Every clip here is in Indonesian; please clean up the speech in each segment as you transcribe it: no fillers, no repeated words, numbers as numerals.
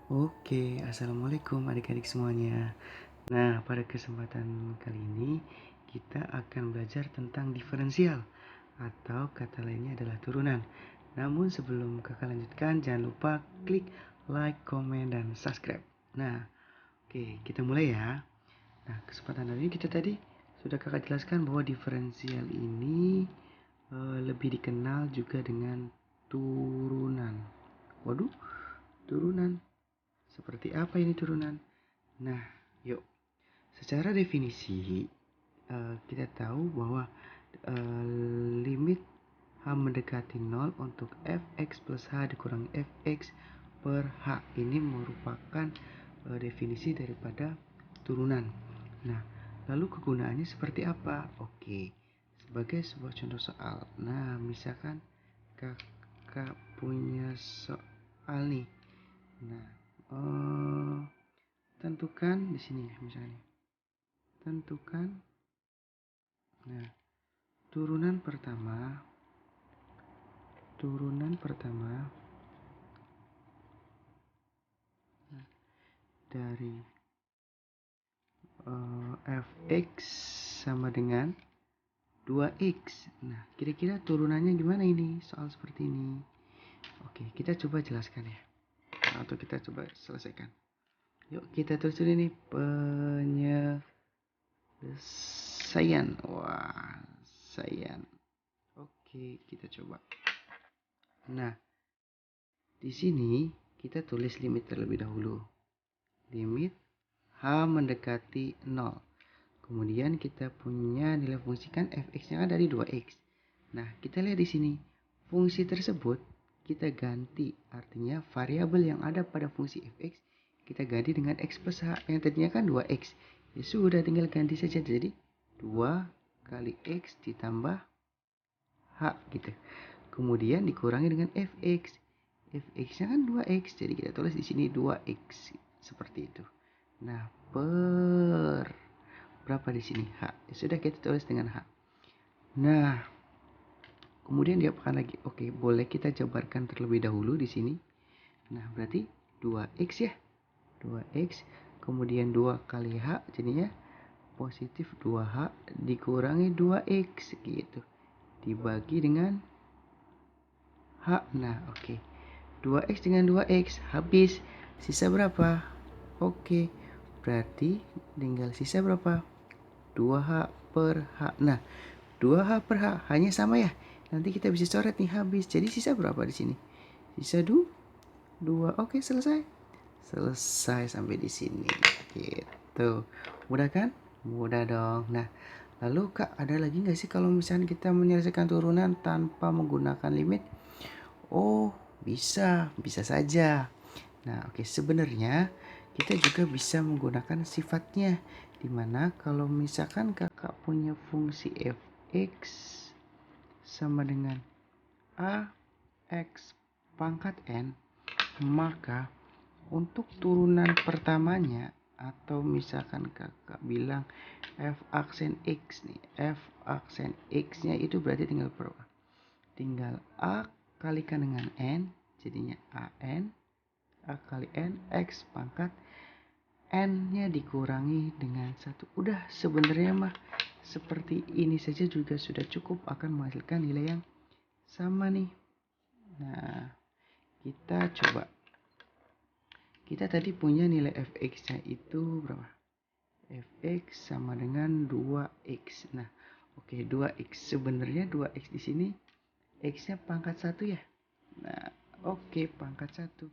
Oke, assalamualaikum adik-adik semuanya. Nah, pada kesempatan kali ini kita akan belajar tentang diferensial atau kata lainnya adalah turunan. Namun sebelum kakak lanjutkan, jangan lupa klik like, komen, dan subscribe. Nah, oke, kita mulai ya. Nah, kesempatan hari ini kita tadi sudah kakak jelaskan bahwa diferensial ini lebih dikenal juga dengan turunan. Waduh, turunan. Seperti apa ini turunan? Nah, yuk. Secara definisi, kita tahu bahwa limit H mendekati 0 untuk fx plus H dikurangi fx per H. Ini merupakan definisi daripada turunan. Nah, lalu kegunaannya seperti apa? Oke, sebagai sebuah contoh soal. Nah, misalkan kakak punya soal nih. Nah, tentukan di sini ya misalnya. Tentukan. Nah, turunan pertama dari fx sama dengan 2x. Nah, kira-kira turunannya gimana ini? Soal seperti ini. Oke, kita coba jelaskan ya. Atau kita coba selesaikan. Yuk, kita tulis dulu nih penyelesaian. Wah, sayan. Oke, kita coba. Nah, di sini kita tulis limit terlebih dahulu. Limit H mendekati 0. Kemudian kita punya nilai fungsi kan fx-nya kan dari 2x. Nah, kita lihat di sini. Fungsi tersebut kita ganti. Artinya variabel yang ada pada fungsi fx kita ganti dengan x plus h. Yang tadinya kan 2x. Ya sudah, tinggal ganti saja. Jadi 2 kali x ditambah h gitu. Kemudian dikurangi dengan fx. Fx-nya kan 2x. Jadi kita tulis di sini 2x. Seperti itu. Nah, per berapa di sini? H. Ya sudah, kita tulis dengan H. Nah, kemudian diapakan lagi? Oke, boleh kita jabarkan terlebih dahulu di sini. Nah, berarti 2x ya. 2x kemudian 2 kali H jadinya positif 2H dikurangi 2x gitu. Dibagi dengan H. Nah, oke. 2x dengan 2x habis. Sisa berapa? Oke. Berarti tinggal sisa berapa? 2H per H. Nah, 2H per H hanya sama ya. Nanti kita bisa coret nih habis. Jadi sisa berapa di sini? Sisa 2. Oke, selesai. Selesai sampai di sini. Gitu. Mudah kan? Mudah dong. Nah, lalu Kak, ada lagi nggak sih kalau misalnya kita menyelesaikan turunan tanpa menggunakan limit? Oh, bisa saja. Nah, oke, sebenarnya kita juga bisa menggunakan sifatnya. Dimana kalau misalkan kakak punya fungsi fx sama dengan ax pangkat n, maka untuk turunan pertamanya atau misalkan kakak bilang f aksen x nih, f aksen x nya itu berarti tinggal berapa? Tinggal a kalikan dengan n, jadinya an, a kali n, x pangkat n nya dikurangi dengan 1. Udah, sebenarnya mah seperti ini saja juga sudah cukup akan menghasilkan nilai yang sama nih. Nah, kita coba. Kita tadi punya nilai fx nya itu berapa? Fx sama dengan 2x. Nah, oke, 2x. Sebenarnya 2x di sini x-nya pangkat 1 ya. Nah, oke, pangkat 1.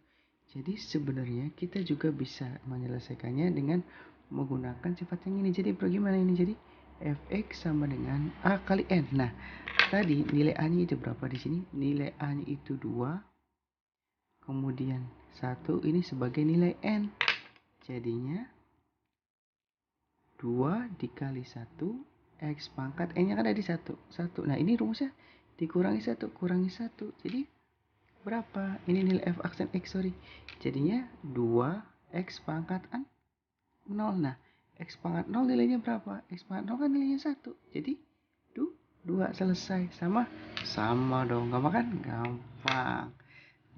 Jadi sebenarnya kita juga bisa menyelesaikannya dengan menggunakan sifat yang ini. Jadi bagaimana ini? Jadi fx sama dengan a kali n. Nah, tadi nilai a-nya itu berapa di sini? Nilai a-nya itu 2. Kemudian 1 ini sebagai nilai n. Jadinya 2 dikali 1 x pangkat n-nya kan ada di 1. Nah, ini rumusnya dikurangi 1, kurangi 1. Jadi berapa? Ini nilai f aksen x, sorry. Jadinya 2x pangkat 0. Nah, x pangkat 0 nilainya berapa? X pangkat 0 kan nilainya 1. Jadi 2 selesai. Sama dong, gampang kan? Gampang.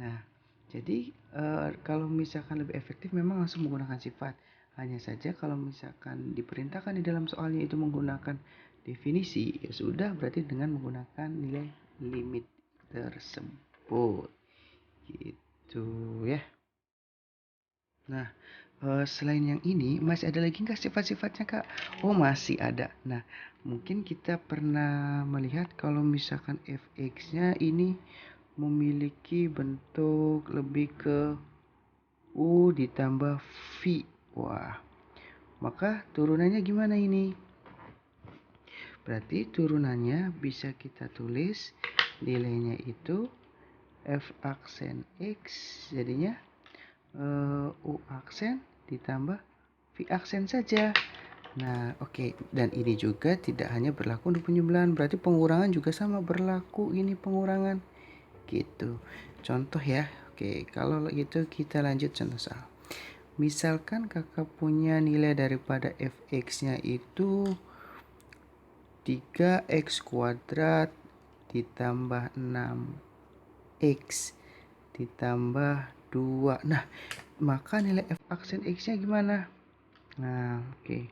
Nah, Jadi kalau misalkan lebih efektif memang langsung menggunakan sifat. Hanya saja kalau misalkan diperintahkan di dalam soalnya itu menggunakan definisi, ya sudah berarti dengan menggunakan nilai limit tersebut. Gitu ya. Nah, selain yang ini masih ada lagi nggak sifat-sifatnya, Kak? Oh, masih ada. Nah, mungkin kita pernah melihat kalau misalkan fx-nya ini memiliki bentuk lebih ke U ditambah V. Wah, maka turunannya gimana ini? Berarti turunannya bisa kita tulis nilainya itu F aksen X jadinya U aksen ditambah V aksen saja. Nah, oke. Dan ini juga tidak hanya berlaku untuk penjumlahan, berarti pengurangan juga sama berlaku ini pengurangan. Gitu. Contoh ya. Oke, kalau gitu kita lanjut contoh soal. Misalkan kakak punya nilai daripada fx-nya itu 3x kuadrat ditambah 6x ditambah 2. Nah, maka nilai f aksen x-nya gimana? Nah, oke.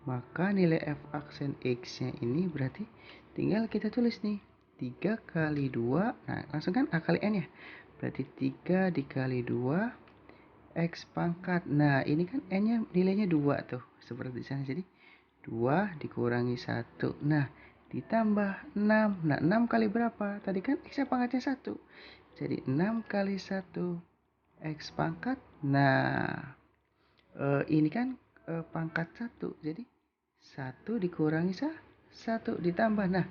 Maka nilai f aksen x-nya ini berarti tinggal kita tulis nih. 3 kali 2. Nah, langsung kan a kali n ya. Berarti 3 dikali 2 x pangkat. Nah, ini kan n-nya nilainya 2 tuh. Seperti di sana. Jadi 2 dikurangi 1. Nah, ditambah 6. Nah, 6 kali berapa? Tadi kan x-nya pangkatnya 1. Jadi 6 kali 1 x pangkat. Nah, ini kan pangkat 1. Jadi 1 dikurangi 1 ditambah. Nah,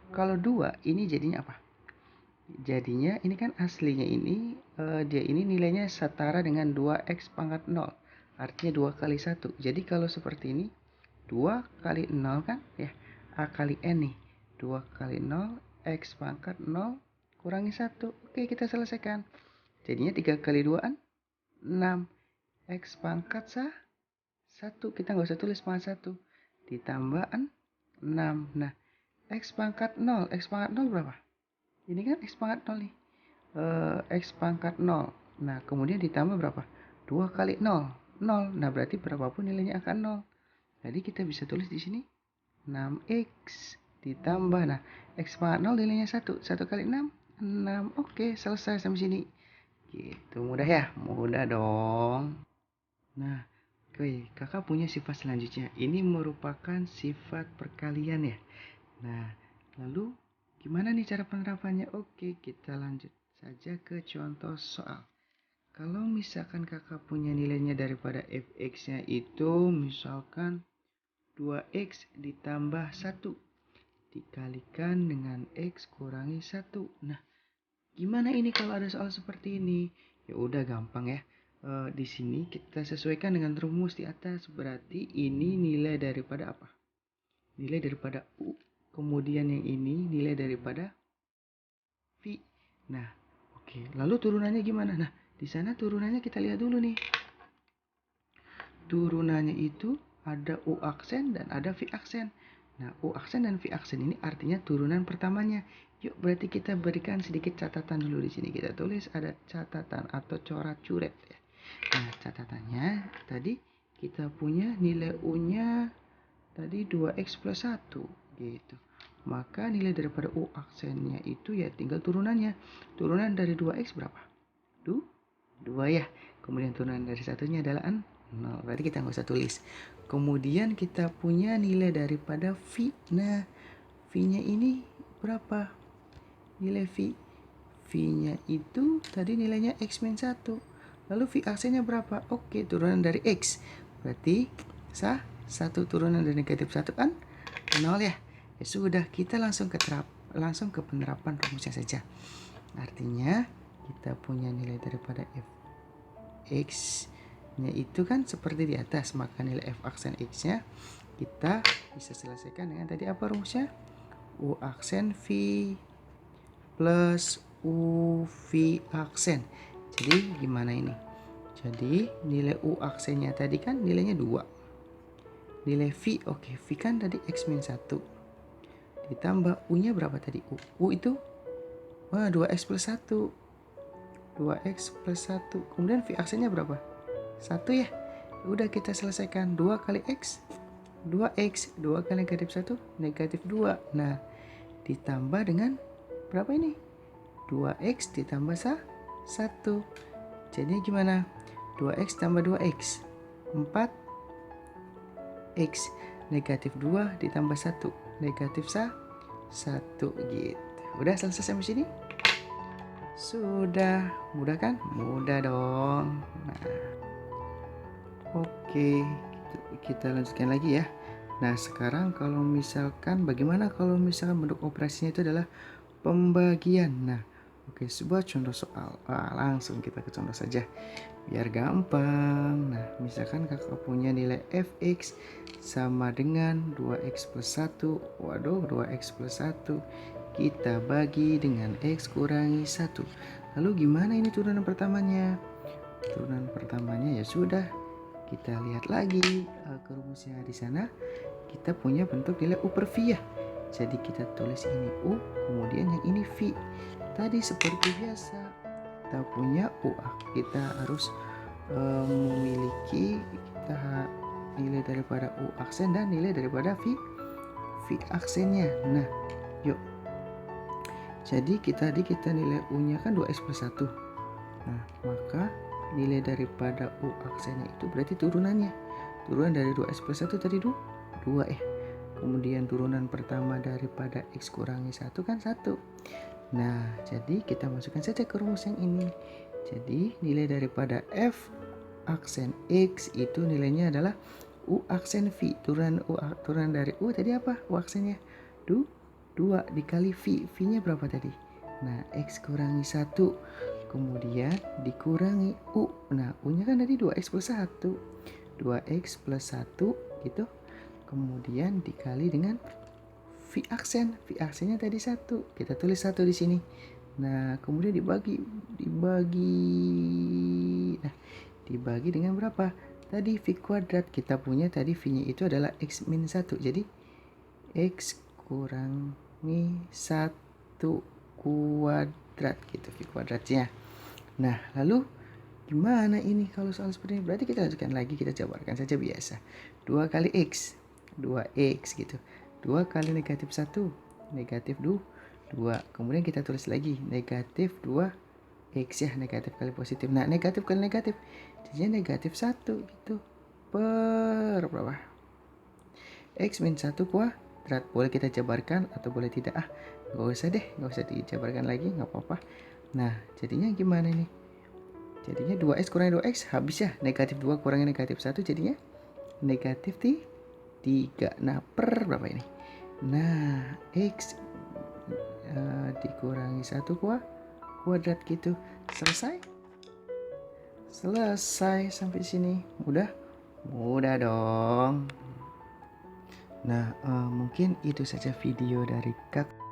kalau 2 ini jadinya apa? Jadinya ini kan aslinya ini dia ini nilainya setara dengan 2x pangkat 0. Artinya 2 kali 1. Jadi kalau seperti ini 2 kali 0 kan ya a kali n nih. 2 kali 0 x pangkat 0 kurangi 1. Oke, kita selesaikan. Jadinya 3 kali 2 an 6 x pangkat 1. Kita nggak usah tulis pangkat 1. Ditambah 6. Nah, x pangkat 0. X pangkat 0 berapa? Ini kan x pangkat 0 nih. X pangkat 0. Nah, kemudian ditambah berapa? 2 kali 0. 0. Nah, berarti berapapun nilainya akan 0. Jadi kita bisa tulis di sini 6x ditambah. Nah, x pangkat 0 nilainya 1. 1 kali 6, 6. Oke, selesai sampai sini. Gitu, mudah ya? Mudah dong. Nah, oke, kakak punya sifat selanjutnya. Ini merupakan sifat perkalian ya. Nah, lalu gimana nih cara penerapannya? Oke, kita lanjut saja ke contoh soal. Kalau misalkan kakak punya nilainya daripada fx-nya itu misalkan 2x ditambah 1 dikalikan dengan x kurangi 1. Nah, gimana ini kalau ada soal seperti ini? Ya udah gampang ya. Di sini kita sesuaikan dengan rumus di atas. Berarti ini nilai daripada apa? Nilai daripada U. Kemudian yang ini nilai daripada V. Nah, oke. Lalu turunannya gimana? Nah, di sana turunannya kita lihat dulu nih. Turunannya itu ada U aksen dan ada V aksen. Nah, U aksen dan V aksen ini artinya turunan pertamanya. Yuk, berarti kita berikan sedikit catatan dulu di sini. Kita tulis ada catatan atau coret-coret ya. Nah, catatannya tadi kita punya nilai U-nya tadi 2x plus 1 gitu. Maka nilai daripada U aksennya itu ya tinggal turunannya. Turunan dari 2x berapa? 2 ya. Kemudian turunan dari satunya adalah 0. Berarti kita nggak usah tulis. Kemudian kita punya nilai daripada V. Nah, V-nya ini berapa? Nilai V. V-nya itu tadi nilainya X min 1. Lalu V aksennya berapa? Oke, turunan dari X. Berarti sah 1 turunan dari negatif 1 kan 0 ya. Ya sudah, kita langsung ke penerapan rumusnya saja. Artinya kita punya nilai daripada fx nya itu kan seperti di atas, maka nilai f aksen x nya kita bisa selesaikan dengan tadi apa rumusnya? U aksen V plus U V aksen. Jadi gimana ini? Jadi nilai U aksennya tadi kan nilainya 2. Nilai V, oke, V kan tadi x min 1. Ditambah U nya berapa tadi? U itu 2x plus 1. 2x plus 1. Kemudian V aksennya berapa? 1 ya. Udah kita selesaikan. 2 kali x, 2x. 2 kali negatif 1, negatif 2. Nah, ditambah dengan berapa ini? 2x ditambah 1. Jadi gimana? 2x tambah 2x, 4x. Negatif 2 ditambah 1, negatif 1 gitu. Udah selesai sampai sini? Sudah. Mudah kan? Mudah dong. Nah, oke, kita lanjutkan lagi ya. Nah, sekarang kalau misalkan bagaimana kalau misalkan bentuk operasinya itu adalah pembagian. Nah, oke, sebuah contoh soal. Langsung kita ke contoh saja biar gampang. Nah, misalkan kakak punya nilai fx sama dengan 2x plus 1. Waduh, 2x plus 1 kita bagi dengan x kurangi 1. Lalu gimana ini turunan pertamanya? Turunan pertamanya ya sudah, kita lihat lagi ke rumusnya di sana. Kita punya bentuk nilai u per v ya. Jadi kita tulis ini u, kemudian yang ini v. Tadi seperti biasa, kita punya u, kita harus memiliki nilai daripada u aksen dan nilai daripada v aksennya. Nah, yuk. Jadi kita nilai u-nya kan 2x plus 1. Nah, maka nilai daripada u aksennya itu berarti turunannya. Turunan dari 2x plus 1 tadi 2 ya. Kemudian turunan pertama daripada x kurangi 1 kan 1. Nah, jadi kita masukkan saja ke rumus yang ini. Jadi nilai daripada f aksen x itu nilainya adalah u aksen v. Turunan dari u tadi apa? U aksennya 2 dikali v. V-nya berapa tadi? Nah, x kurangi 1. Kemudian dikurangi u. Nah, u-nya kan tadi 2x plus 1. 2x plus 1 gitu. Kemudian dikali dengan v aksen. V aksennya tadi 1. Kita tulis 1 di sini. Nah, kemudian dibagi. Nah, dibagi dengan berapa? Tadi v kuadrat. Kita punya tadi v-nya itu adalah x min 1. Jadi x kurangi 1 kuadrat gitu, v kuadratnya. Nah, lalu gimana ini kalau soal seperti ini? Berarti kita lanjutkan lagi, kita jabarkan saja biasa. 2 kali x, 2x gitu. 2 kali negatif 1, negatif 2. Kemudian kita tulis lagi negatif 2x ya, negatif kali positif. Nah, negatif kali negatif jadinya negatif 1 gitu. Per berapa? X min 1 kuadrat. Boleh kita jabarkan atau boleh tidak? Gak usah deh, gak usah dijabarkan lagi, gak apa-apa. Nah, jadinya gimana nih? Jadinya 2x kurangi 2x habis ya. Negatif 2 kurangi negatif 1 jadinya negatif 3. Nah, per berapa ini? Nah, x dikurangi 1 kuadrat gitu. Selesai sampai sini. Mudah dong. Nah, mungkin itu saja video dari Kak.